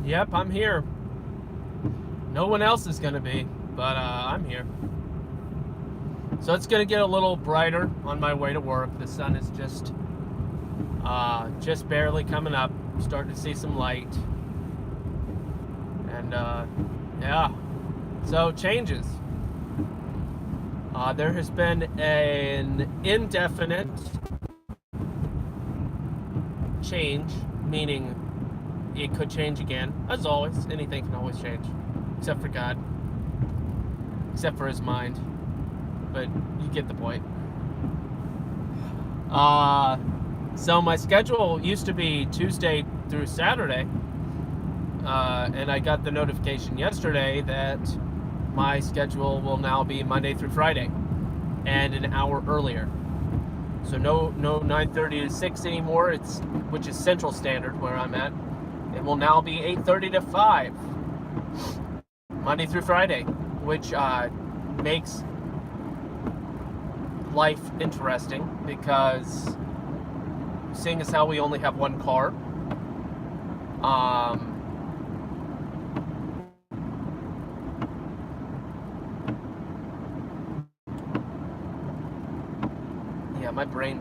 Yep, I'm here. No one else is going to be, but I'm here. So it's going to get a little brighter on my way to work. The sun is just barely coming up. Starting to see some light. And yeah, so changes. There has been an indefinite change, meaning it could change again. As always, anything can always change, except for God, except for his mind. But you get the point. So my schedule used to be Tuesday through Saturday, and I got the notification yesterday that my schedule will now be Monday through Friday, and an hour earlier. So no 9:30 to 6 anymore. Which is Central Standard where I'm at. It will now be 8:30 to 5, Monday through Friday, which makes life interesting because seeing as how we only have one car, yeah, my brain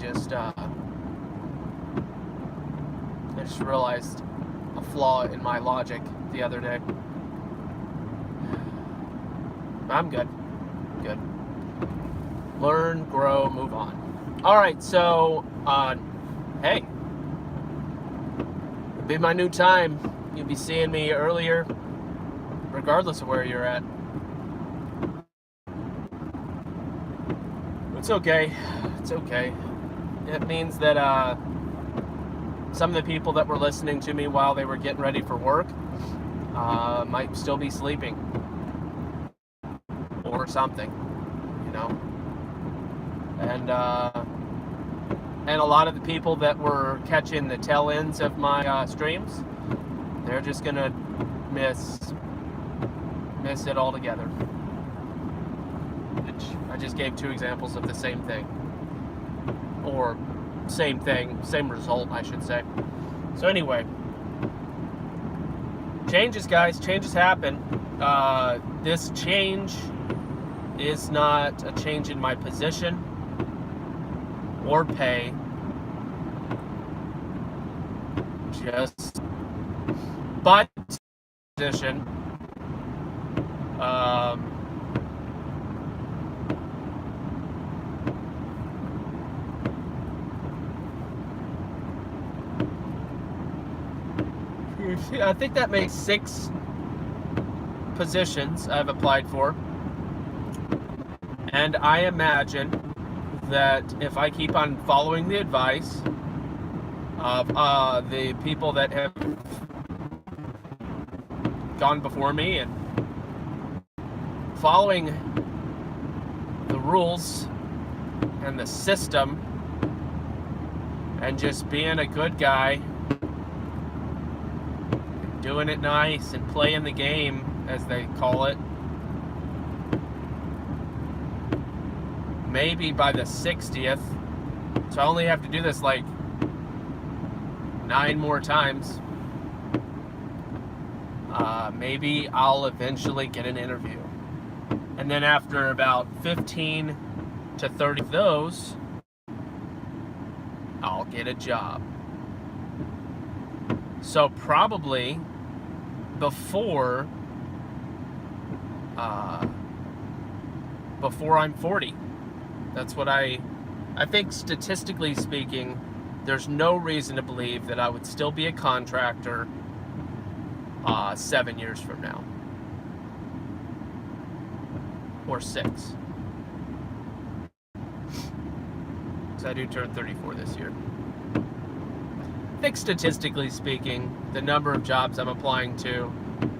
I just realized a flaw in my logic the other day. I'm good. Good. Learn, grow, move on. Alright, so, hey. It'll be my new time. You'll be seeing me earlier, regardless of where you're at. It's okay. It's okay. It means that, some of the people that were listening to me while they were getting ready for work might still be sleeping or something, you know. And a lot of the people that were catching the tail ends of my streams, they're just gonna miss it altogether. Which I just gave two examples of the same thing, or same thing, same result, I should say. So anyway, changes, guys. Changes happen. This change is not a change in my position or pay. Just but position. I think that makes 6 positions I've applied for. And I imagine that if I keep on following the advice of the people that have gone before me and following the rules and the system and just being a good guy, doing it nice and playing the game, as they call it, maybe by the 60th, so I only have to do this like 9 more times, maybe I'll eventually get an interview. And then after about 15 to 30 of those, I'll get a job. So probably before I'm 40. That's what I think, statistically speaking, there's no reason to believe that I would still be a contractor 7 years from now. Or 6. Because I do turn 34 this year. I think statistically speaking, the number of jobs I'm applying to,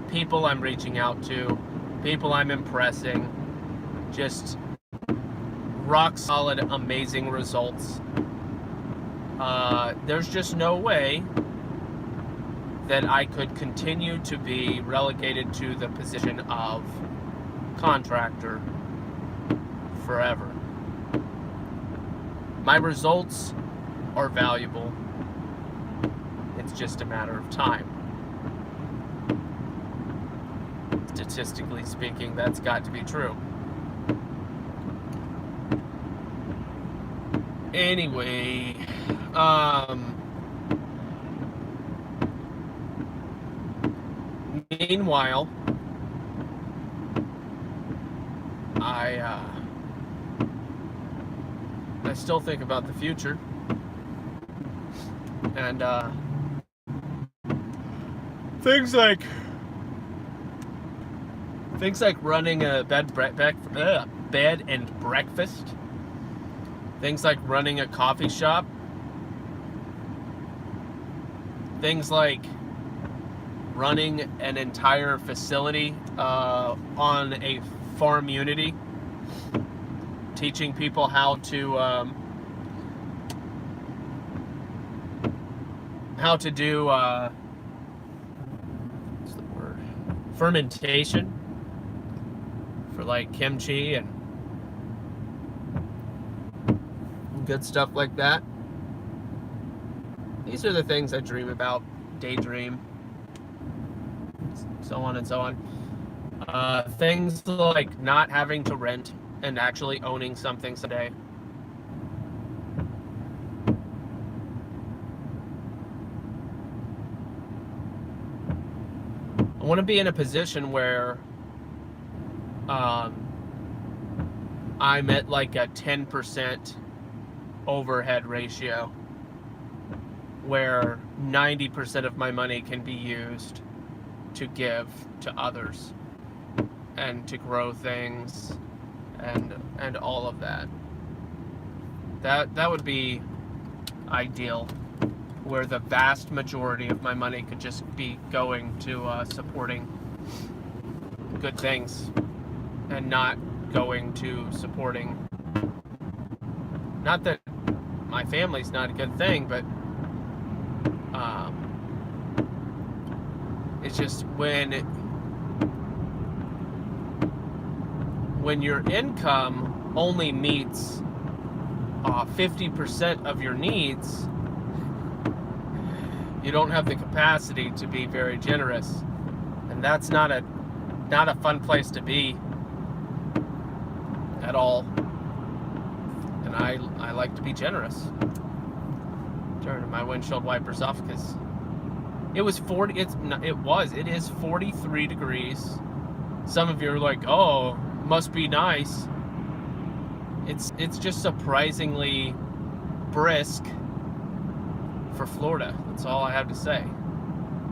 people I'm reaching out to, people I'm impressing, just rock solid, amazing results. There's just no way that I could continue to be relegated to the position of contractor forever. My results are valuable. It's just a matter of time. statistically speaking, that's got to be true. Anyway, meanwhile, I still think about the future, and things like running a bed and breakfast, things like running a coffee shop, things like running an entire facility on a farm unity, teaching people how to do what's the word? Fermentation for like kimchi and good stuff like that. These are the things I dream about, daydream, so on and so on. Things like not having to rent and actually owning something someday. I want to be in a position where I'm at like a 10% overhead ratio, where 90% of my money can be used to give to others and to grow things and all of that. That would be ideal, where the vast majority of my money could just be going to supporting good things and not going to supporting, not that my family's not a good thing, but it's just when your income only meets 50% of your needs, you don't have the capacity to be very generous, and that's not a fun place to be at all. And I like to be generous. Turning my windshield wipers off because it is 43 degrees. Some of you are like, oh, must be nice. It's just surprisingly brisk for Florida. That's all I have to say.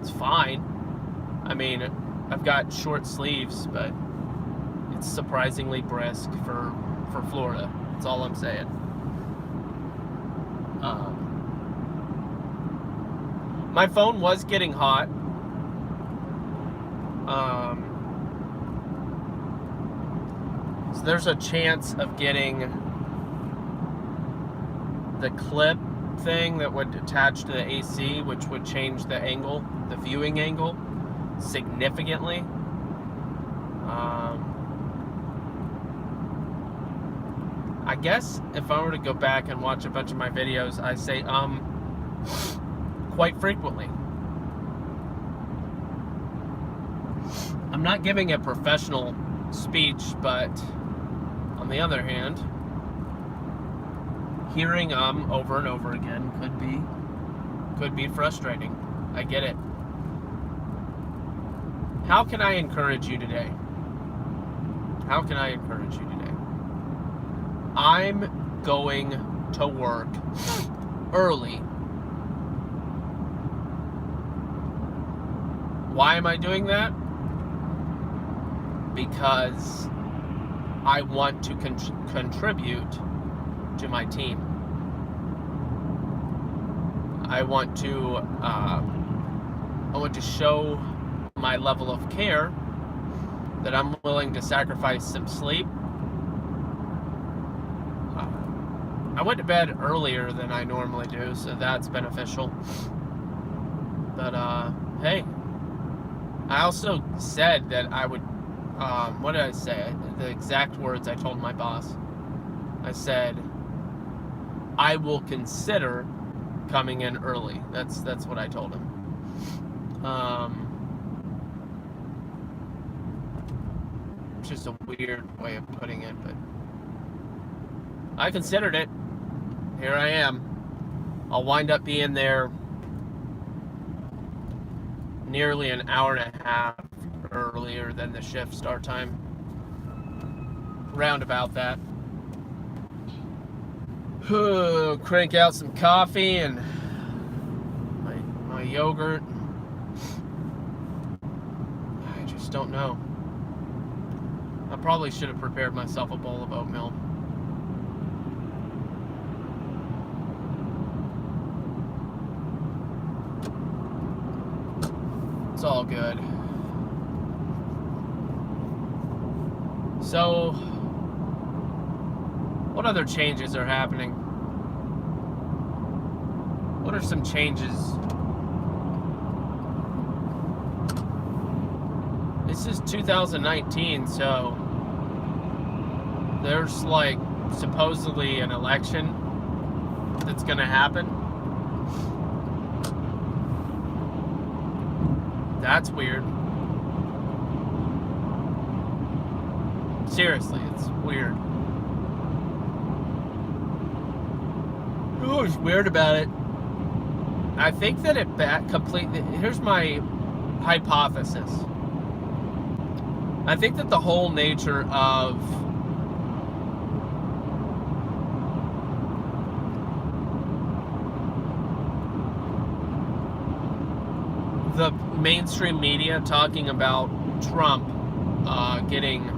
It's fine. I mean, I've got short sleeves, but it's surprisingly brisk for Florida. That's all I'm saying. My phone was getting hot. So there's a chance of getting the clip thing that would attach to the AC, which would change the angle, the viewing angle, significantly. I guess if I were to go back and watch a bunch of my videos, I say quite frequently. I'm not giving a professional speech, but on the other hand, hearing over and over again could be frustrating. I get it. How can I encourage you today? How can I encourage you today? I'm going to work early. Why am I doing that? Because I want to contribute to my team. I want to show my level of care, that I'm willing to sacrifice some sleep. I went to bed earlier than I normally do, so that's beneficial. But hey, I also said that I would, what did I say? The exact words I told my boss. I said, I will consider coming in early. That's what I told him. which is a weird way of putting it, but I considered it. Here I am. I'll wind up being there nearly an hour and a half earlier than the shift start time. Round about that. Crank out some coffee and my yogurt. I just don't know. I probably should have prepared myself a bowl of oatmeal. It's all good. So, what other changes are happening? What are some changes? This is 2019, so there's like supposedly an election that's gonna happen. That's weird. Seriously, it's weird. What's weird about it? I think that it completely. Here's my hypothesis. I think that the whole nature of the mainstream media talking about Trump getting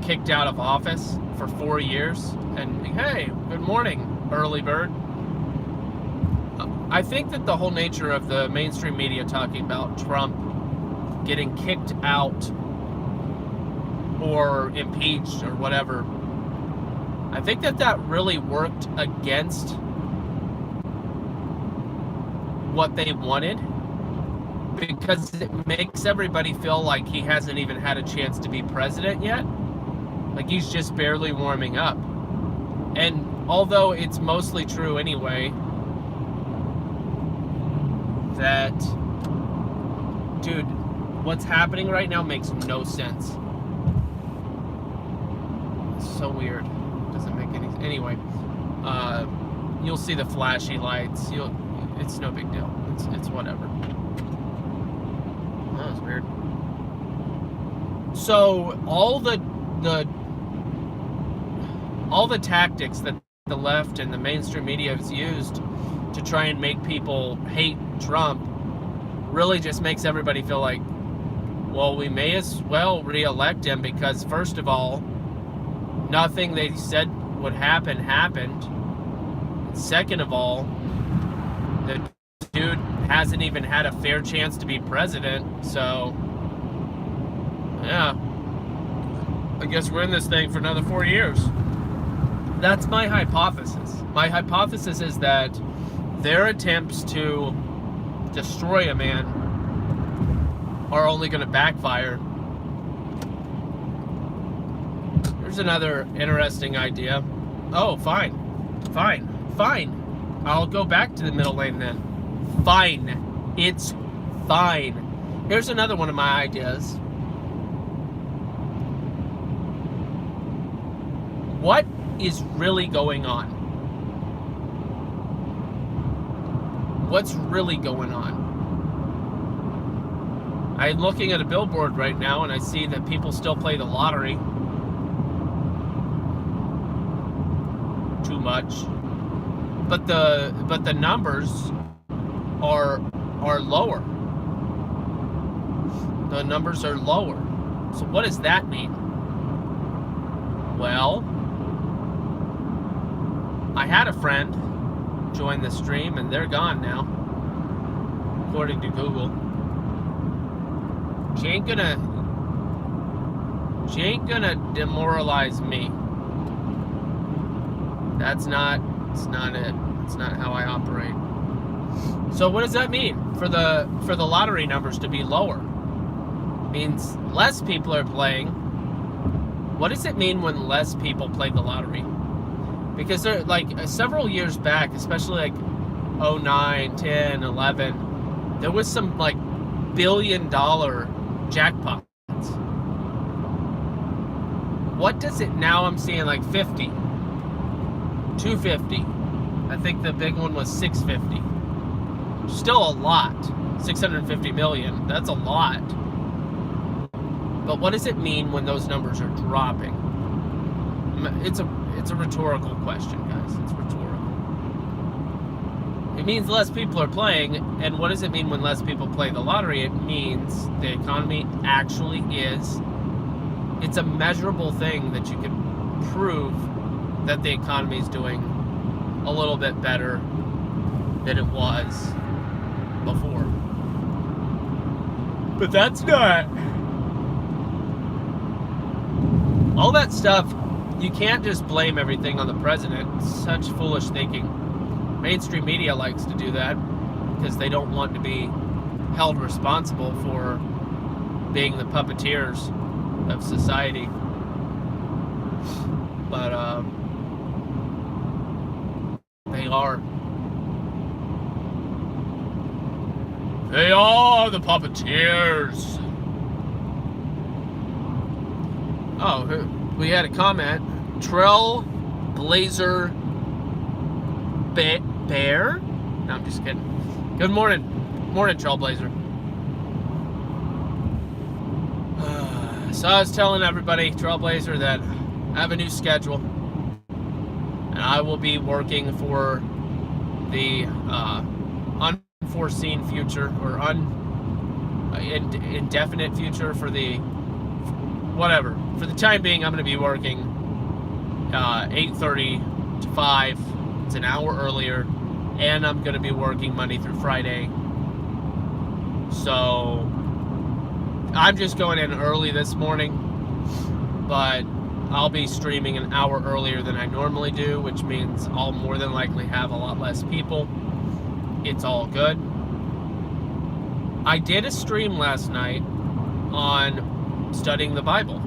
kicked out of office for 4 years, and hey, good morning, early bird. I think that the whole nature of the mainstream media talking about Trump getting kicked out or impeached or whatever, I think that that really worked against what they wanted, because it makes everybody feel like he hasn't even had a chance to be president yet. Like he's just barely warming up. And although it's mostly true anyway, that, dude, what's happening right now makes no sense. It's so weird. Doesn't make any sense. Anyway, you'll see the flashy lights. It's no big deal. It's whatever. That was weird. So all the tactics that the left and the mainstream media has used to try and make people hate Trump really just makes everybody feel like, well, we may as well re-elect him, because first of all, nothing they said would happen happened. Second of all, the dude hasn't even had a fair chance to be president, so yeah, I guess we're in this thing for another 4 years. That's my hypothesis. My hypothesis is that their attempts to destroy a man are only going to backfire. Here's another interesting idea. Oh, fine. I'll go back to the middle lane then. Fine. It's fine. Here's another one of my ideas. What is really going on? What's really going on? I'm looking at a billboard right now and I see that people still play the lottery. Too much. But the numbers are lower. The numbers are lower. So what does that mean? Well, I had a friend join the stream and they're gone now, according to Google. She ain't gonna demoralize me. It's not it. It's not how I operate. So what does that mean for the lottery numbers to be lower? It means less people are playing. What does it mean when less people play the lottery? Because there, like several years back, especially like 09, 10, 11, there was some like $1 billion jackpots. What does it now? I'm seeing like 50, 250. I think the big one was 650. Still a lot. 650 million. That's a lot. But what does it mean when those numbers are dropping? It's a rhetorical question, guys. It's rhetorical. It means less people are playing, and what does it mean when less people play the lottery? It means the economy actually is. It's a measurable thing that you can prove that the economy is doing a little bit better than it was before. But that's not. All that stuff, you can't just blame everything on the president. It's such foolish thinking. Mainstream media likes to do that because they don't want to be held responsible for being the puppeteers of society. But they are. They are the puppeteers. Oh, we had a comment. Trailblazer Bear? No, I'm just kidding. Good morning. Morning, Trailblazer. So I was telling everybody, Trailblazer, that I have a new schedule. And I will be working for the unforeseen future, or indefinite future, for the whatever. For the time being, I'm going to be working 8:30 to 5. It's an hour earlier. And I'm going to be working Monday through Friday. So I'm just going in early this morning. But I'll be streaming an hour earlier than I normally do, which means I'll more than likely have a lot less people. It's all good. I did a stream last night on studying the Bible.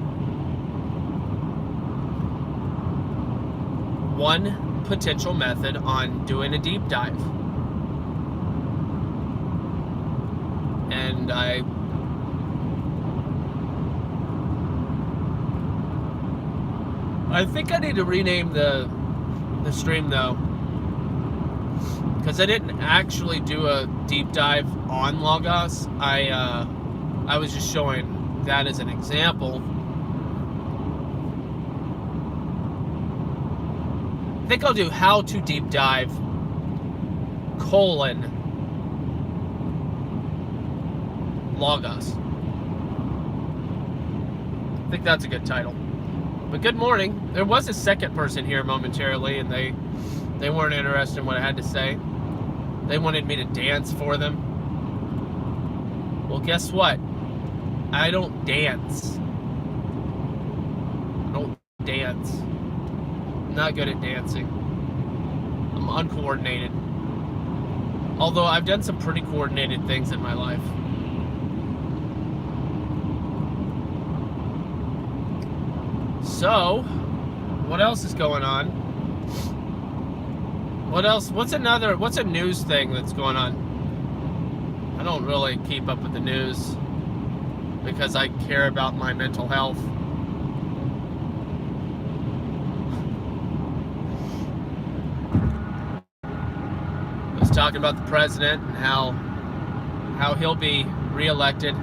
One potential method on doing a deep dive. And I think I need to rename the stream though, because I didn't actually do a deep dive on Logos. I was just showing that as an example. I think I'll do how to deep dive : Logos. I think that's a good title. But good morning. There was a second person here momentarily, and they weren't interested in what I had to say. They wanted me to dance for them. Well, guess what? I don't dance. I don't dance. I'm not good at dancing. I'm uncoordinated. Although I've done some pretty coordinated things in my life. So, what else is going on? What else? What's a news thing that's going on? I don't really keep up with the news because I care about my mental health. I was talking about the president and how he'll be reelected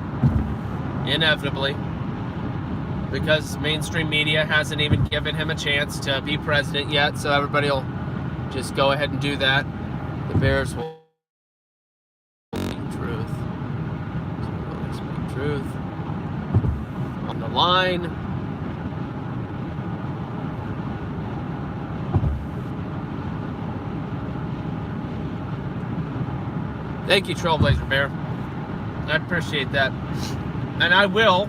inevitably, because mainstream media hasn't even given him a chance to be president yet, so everybody will just go ahead and do that. The Bears will speak truth. Will speak truth. On the line. Thank you, Trailblazer Bear. I appreciate that. And I will.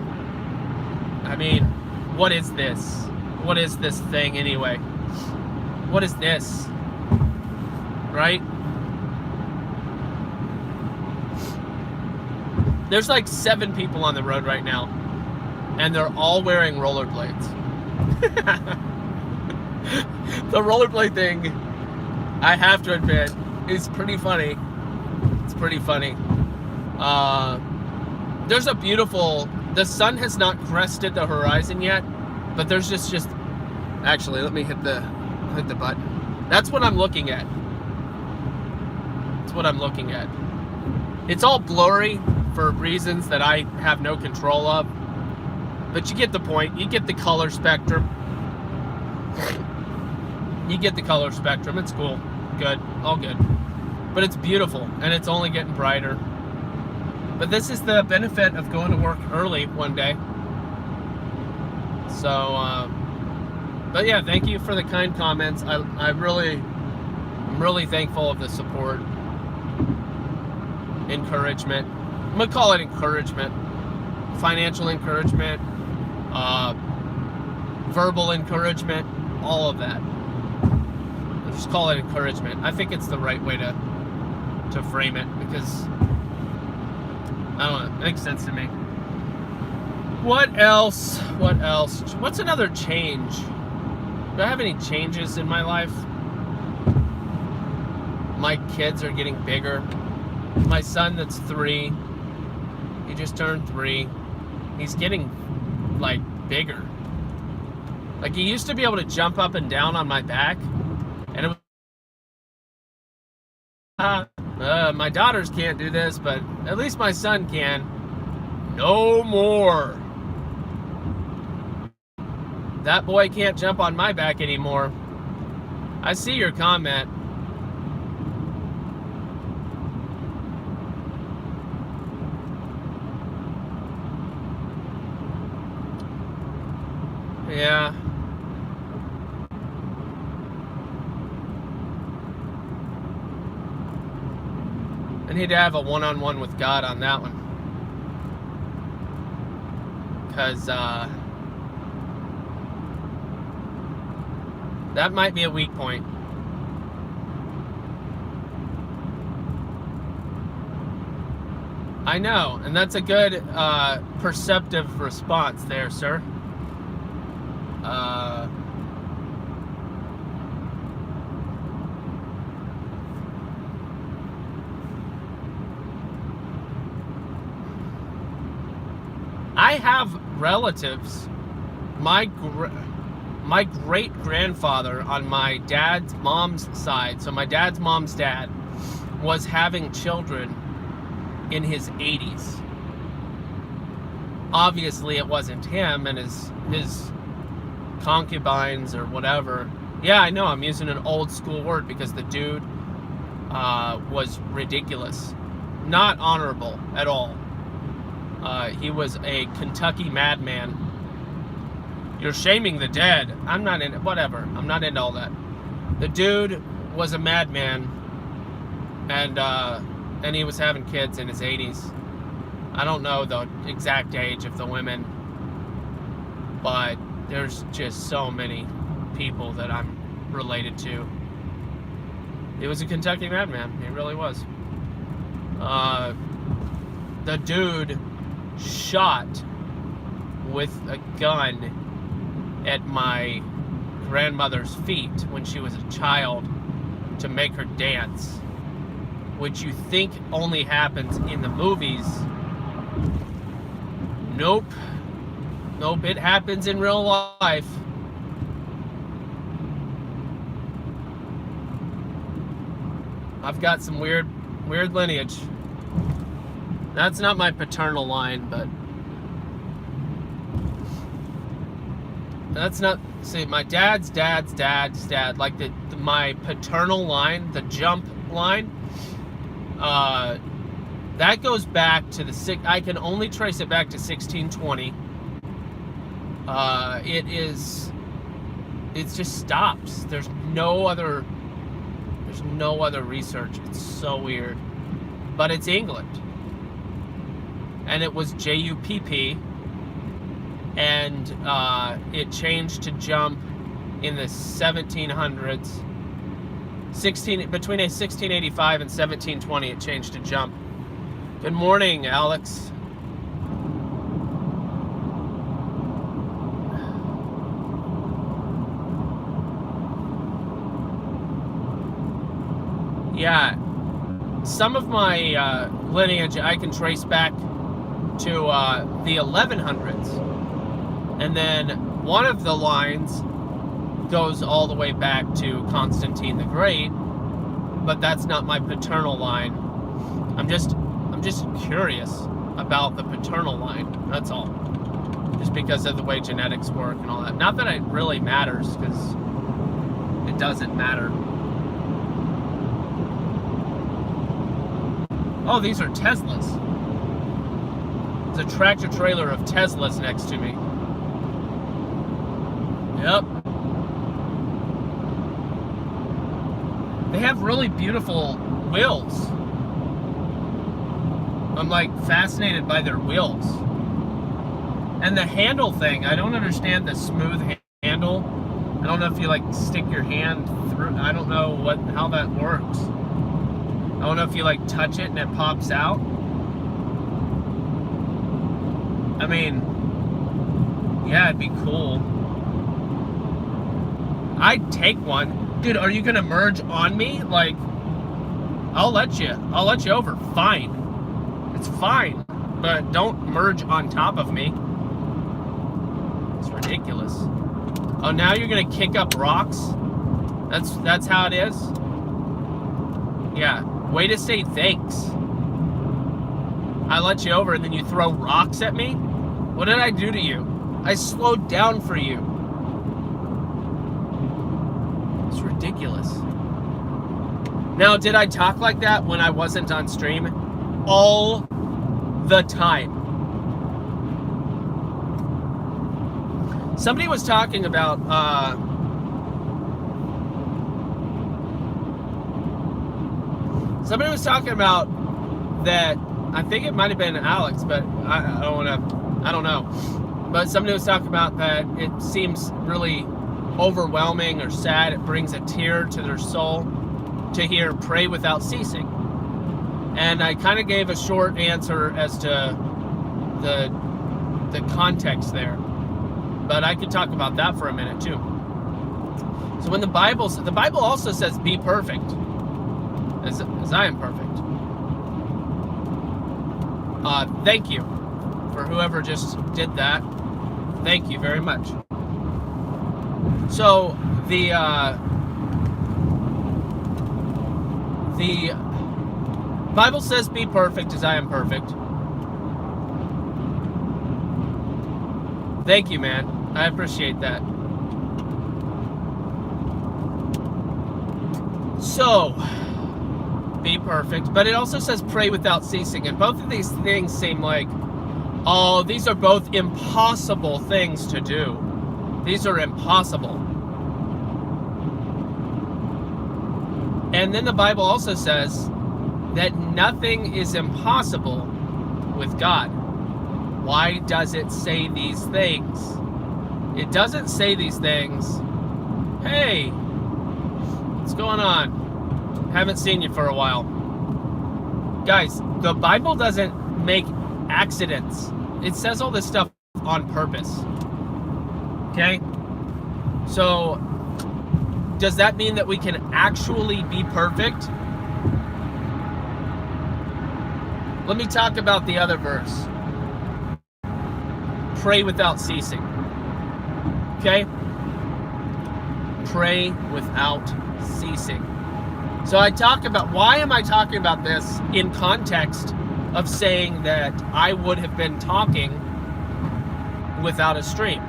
I mean, what is this? What is this thing anyway? What is this? Right? There's like 7 people on the road right now, and they're all wearing rollerblades. The rollerblade thing, I have to admit, is pretty funny. It's pretty funny. There's a beautiful... The sun has not crested the horizon yet, But there's just actually, let me hit the button. That's what I'm looking at. That's what I'm looking at. It's all blurry for reasons that I have no control of. But you get the point. You get the color spectrum. You get the color spectrum. It's cool. Good. All good. But it's beautiful, and it's only getting brighter. But this is the benefit of going to work early one day. So, but yeah, thank you for the kind comments. I'm really thankful of the support, encouragement. I'm gonna call it encouragement, financial encouragement, verbal encouragement, all of that. I'll just call it encouragement. I think it's the right way to frame it, because I don't know, it makes sense to me. What else? What's another change? Do I have any changes in my life? My kids are getting bigger. My son that's 3, he just turned 3. He's getting, like, bigger. Like, he used to be able to jump up and down on my back, and it was, my daughters can't do this, but at least my son can. No more. That boy can't jump on my back anymore. I see your comment. Yeah. I need to have a one-on-one with God on that one. Because, that might be a weak point. I know, and that's a good, perceptive response there, sir. I have relatives. My great-grandfather on my dad's mom's side, so my dad's mom's dad, was having children in his 80s. Obviously, it wasn't him and his concubines or whatever. Yeah, I know, I'm using an old school word because the dude was ridiculous. Not honorable at all. He was a Kentucky madman. You're shaming the dead. I'm not in it. Whatever. I'm not into all that. The dude was a madman, and he was having kids in his 80s. I don't know the exact age of the women, but there's just so many people that I'm related to. He was a Kentucky madman. He really was. The dude shot with a gun at my grandmother's feet when she was a child to make her dance, which you think only happens in the movies. Nope, it happens in real life. I've got some weird lineage. That's not my paternal line, but that's not, see, my dad's dad, like my paternal line, the jump line, that goes back to I can only trace it back to 1620. It just stops. There's no other research. It's so weird. But it's England. And it was JUPP, and it changed to jump in the 1700s. Between 1685 and 1720, it changed to jump. Good morning, Alex. Yeah, some of my lineage I can trace back to the 1100s, and then one of the lines goes all the way back to Constantine the Great, but that's not my paternal line. I'm just curious about the paternal line. That's all. Just because of the way genetics work and all that. Not that it really matters, because it doesn't matter. Oh, these are Teslas. There's a tractor trailer of Teslas next to me. Yep. They have really beautiful wheels. I'm like fascinated by their wheels. And the handle thing, I don't understand the smooth handle. I don't know if you like stick your hand through, I don't know how that works. I don't know if you like touch it and it pops out. I mean, yeah, it'd be cool. I'd take one. Dude, are you gonna merge on me? Like, I'll let you over. Fine. It's fine. But don't merge on top of me. It's ridiculous. Oh, now you're gonna kick up rocks? That's how it is? Yeah. Way to say thanks. I let you over and then you throw rocks at me? What did I do to you? I slowed down for you. It's ridiculous. Now, did I talk like that when I wasn't on stream? All the time. Somebody was talking about that. I think it might have been Alex, but I don't know. But somebody was talking about that it seems really overwhelming or sad. It brings a tear to their soul to hear "pray without ceasing." And I kind of gave a short answer as to the context there. But I could talk about that for a minute too. So when the Bible also says be perfect, as I am perfect. Thank you for whoever just did that. Thank you very much. So the Bible says be perfect as I am perfect. Thank you, man. I appreciate that. So, be perfect. But it also says pray without ceasing. And both of these things seem like, oh, these are both impossible things to do. These are impossible. And then the Bible also says that nothing is impossible with God. Why does it say these things? It doesn't say these things. Hey, what's going on? Haven't seen you for a while. Guys, the Bible doesn't make accidents. It says all this stuff on purpose. Okay? So, does that mean that we can actually be perfect? Let me talk about the other verse. Pray without ceasing. Okay? Pray without ceasing. So why am I talking about this in context of saying that I would have been talking without a stream?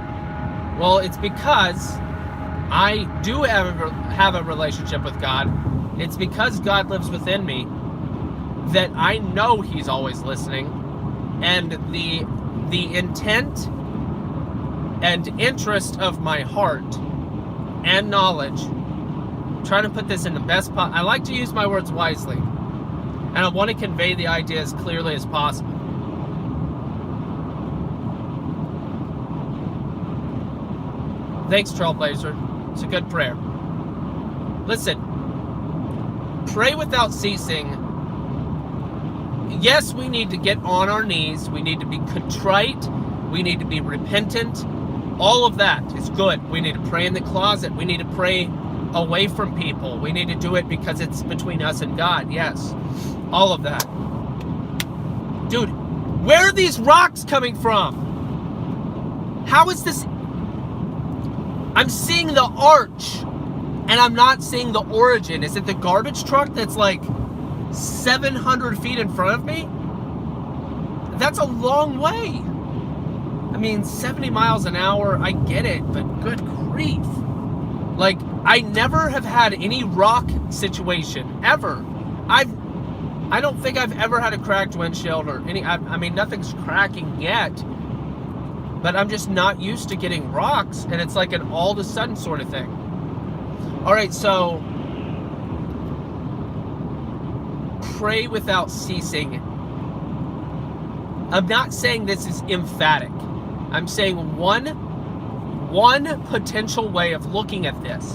Well, it's because I do have a relationship with God. It's because God lives within me that I know He's always listening, and the intent and interest of my heart and knowledge, trying to put this in the best I like to use my words wisely, and I want to convey the idea as clearly as possible. Thanks, Trailblazer. It's a good prayer. Listen, pray without ceasing. Yes, we need to get on our knees. We need to be contrite. We need to be repentant. All of that is good. We need to pray in the closet. We need to pray away from people. We need to do it because it's between us and God. Yes, all of that. Dude, where are these rocks coming from? How is this? I'm seeing the arch, and I'm not seeing the origin. Is it the garbage truck that's like 700 feet in front of me? That's a long way. I mean, 70 miles an hour, I get it, but good grief. Like, I never have had any rock situation, ever. I don't think I've ever had a cracked windshield or any, I mean, nothing's cracking yet, but I'm just not used to getting rocks, and it's like an all of a sudden sort of thing. All right, so pray without ceasing. I'm not saying this is emphatic. I'm saying one potential way of looking at this,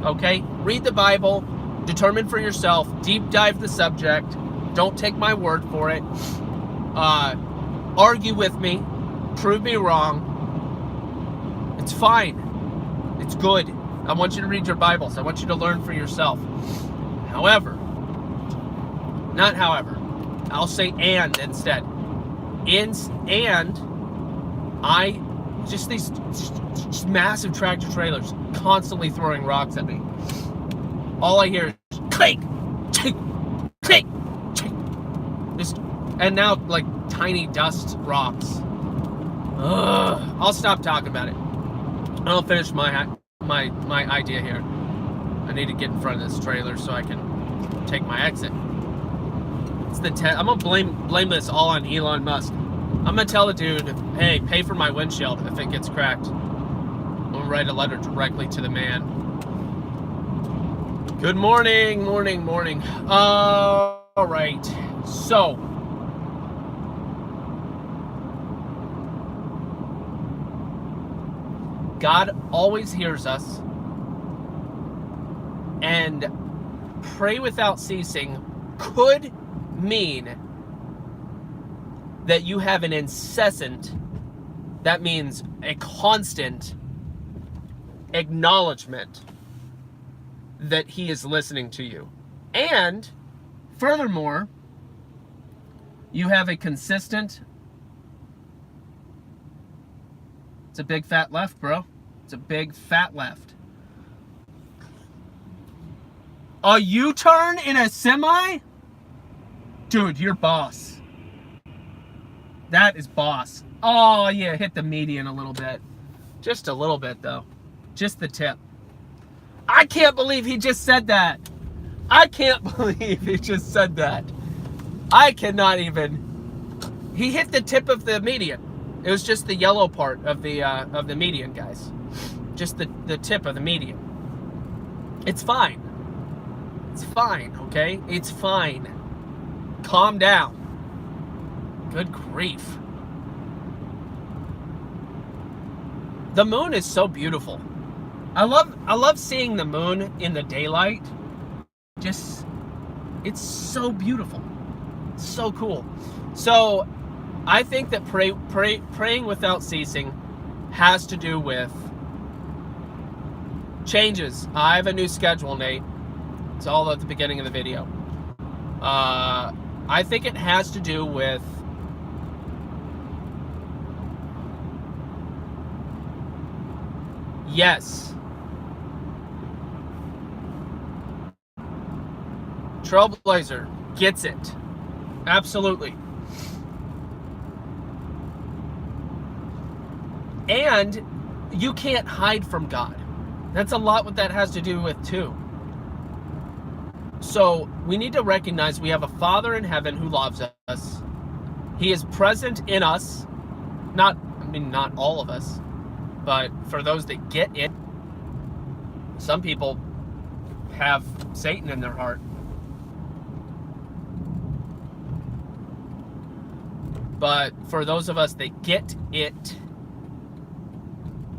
okay? Read the Bible, determine for yourself, deep dive the subject, don't take my word for it, argue with me, prove me wrong. It's fine. It's good. I want you to read your Bibles. I want you to learn for yourself. However, I'll say and instead. These massive tractor trailers constantly throwing rocks at me. All I hear is clink, chink, clink, chink. Just, and now like tiny dust rocks. Ugh. I'll stop talking about it. I'll finish my idea here. I need to get in front of this trailer so I can take my exit. I'm gonna blame this all on Elon Musk. I'm gonna tell the dude, hey, pay for my windshield if it gets cracked. I'm gonna write a letter directly to the man. Good morning, morning. All right, so God always hears us, and pray without ceasing could mean that you have an incessant, that means a constant acknowledgement that he is listening to you. And furthermore, you have a consistent, it's a big fat left, bro. It's a big fat left. A U-turn in a semi? Dude, you're boss. That is boss. Oh, yeah, hit the median a little bit. Just a little bit, though. Just the tip. I can't believe he just said that. I can't believe he just said that. I cannot even. He hit the tip of the median. It was just the yellow part of the median, guys. Just the tip of the median. It's fine. It's fine, okay? It's fine. Calm down. Good grief. The moon is so beautiful. I love seeing the moon in the daylight. Just, it's so beautiful. It's so cool. So, I think that praying without ceasing has to do with changes. I have a new schedule, Nate. It's all at the beginning of the video. I think it has to do with yes. Trailblazer gets it. Absolutely. And you can't hide from God. That's a lot what that has to do with too. So we need to recognize we have a Father in heaven who loves us. He is present in us. Not all of us, but for those that get it. Some people have Satan in their heart. But for those of us that get it,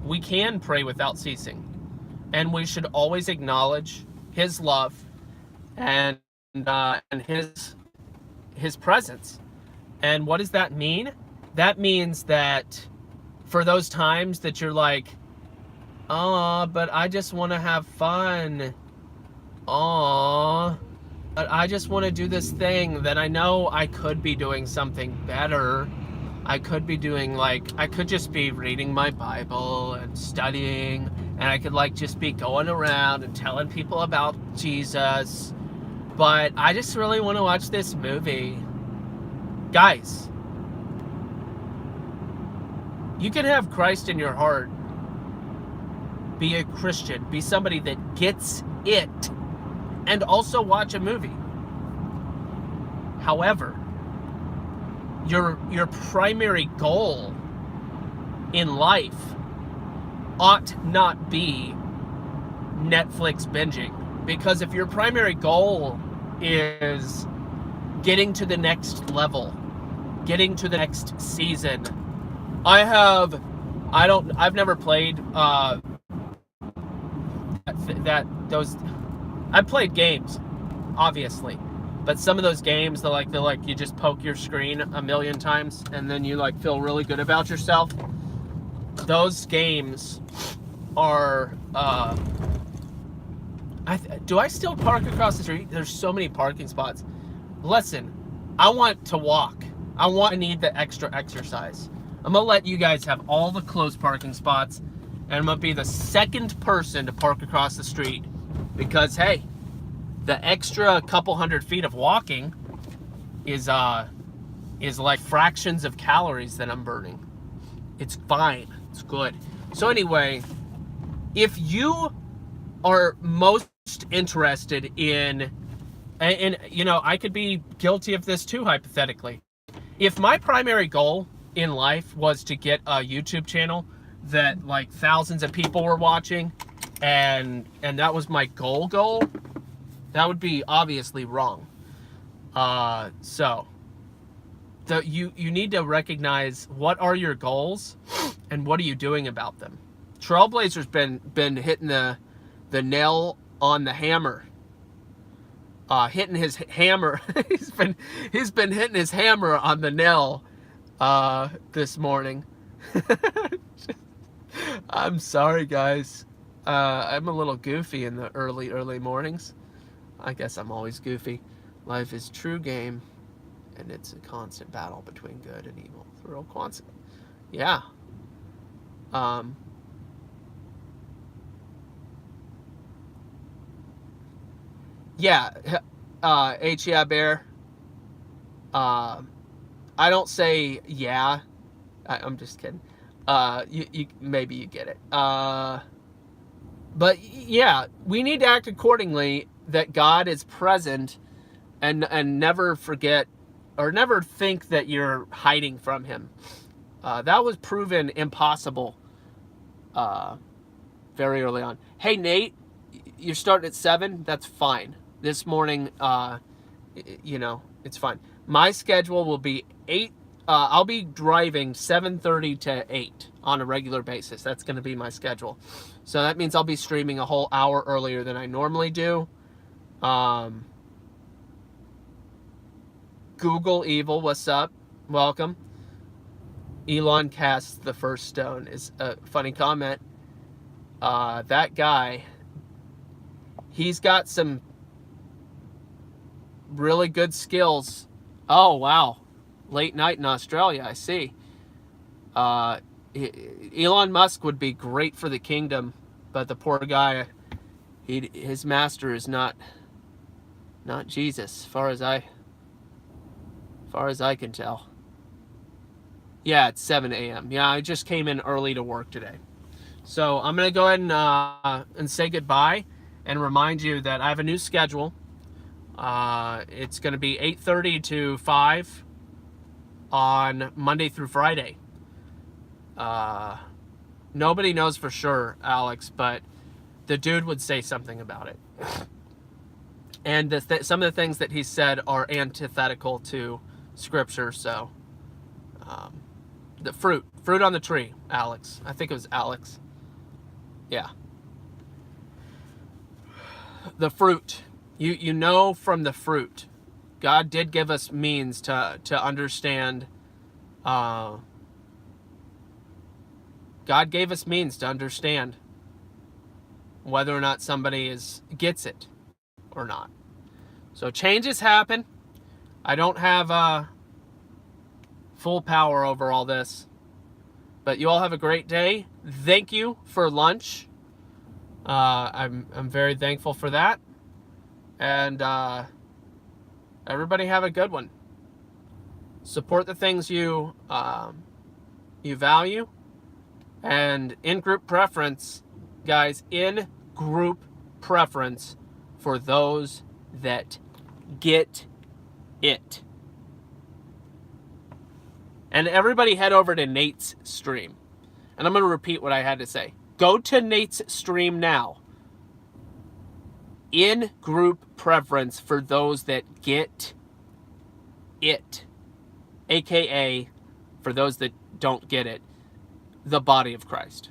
we can pray without ceasing. And we should always acknowledge his love and his presence. And what does that mean? That means that for those times that you're like, but I just want to have fun. But I just want to do this thing that I know I could be doing something better. I could be doing I could just be reading my Bible and studying and I could like just be going around and telling people about Jesus, but I just really want to watch this movie. Guys, you can have Christ in your heart, be a Christian, be somebody that gets it, and also watch a movie. However, your primary goal in life ought not be Netflix binging. Because if your primary goal is getting to the next level, getting to the next season, I've never played I've played games, obviously, but some of those games, they're like you just poke your screen a million times and then you like feel really good about yourself. Those games are do I still park across the street? There's so many parking spots. Listen, I want to walk. I need the extra exercise. I'm gonna let you guys have all the close parking spots, and I'm gonna be the second person to park across the street, because hey, the extra couple hundred feet of walking is like fractions of calories that I'm burning. It's fine. It's good. So anyway, if you are most interested in, and you know, I could be guilty of this too, hypothetically. If my primary goal in life was to get a YouTube channel that like thousands of people were watching, and that was my goal, that would be obviously wrong. So you need to recognize what are your goals and what are you doing about them. Trailblazer's been hitting the nail on the hammer. Hitting his hammer. he's been hitting his hammer on the nail this morning. I'm sorry, guys. I'm a little goofy in the early mornings. I guess I'm always goofy. Life is true game, and it's a constant battle between good and evil. It's a real constant. Yeah. Yeah. Yeah, Bear. I don't say yeah. I'm just kidding. You maybe you get it. But yeah, we need to act accordingly, that God is present, and never forget or never think that you're hiding from him. That was proven impossible very early on. Hey, Nate, you're starting at 7. That's fine. This morning, you know, it's fine. My schedule will be 8. I'll be driving 7:30 to 8 on a regular basis. That's going to be my schedule. So that means I'll be streaming a whole hour earlier than I normally do. Google Evil, what's up? Welcome. Elon casts the first stone is a funny comment. That guy, he's got some really good skills. Oh, wow. Late night in Australia, I see. Elon Musk would be great for the kingdom, but the poor guy, his master is not Jesus, as far as I can tell. Yeah, it's 7 a.m. Yeah, I just came in early to work today. So I'm going to go ahead and say goodbye and remind you that I have a new schedule. It's going to be 8:30 to 5 on Monday through Friday. Nobody knows for sure, Alex, but the dude would say something about it. And some of the things that he said are antithetical to Scripture, so... the fruit on the tree, Alex. I think it was Alex. Yeah. The fruit. You know from the fruit. God did give us means to understand. God gave us means to understand whether or not somebody gets it or not. So changes happen. I don't have full power over all this. But you all have a great day. Thank you for lunch. I'm very thankful for that. And everybody have a good one. Support the things you value. And in-group preference, guys, in-group preference for those that get it. And everybody head over to Nate's stream. And I'm going to repeat what I had to say. Go to Nate's stream now. In-group preference for those that get it. AKA, for those that don't get it, the body of Christ.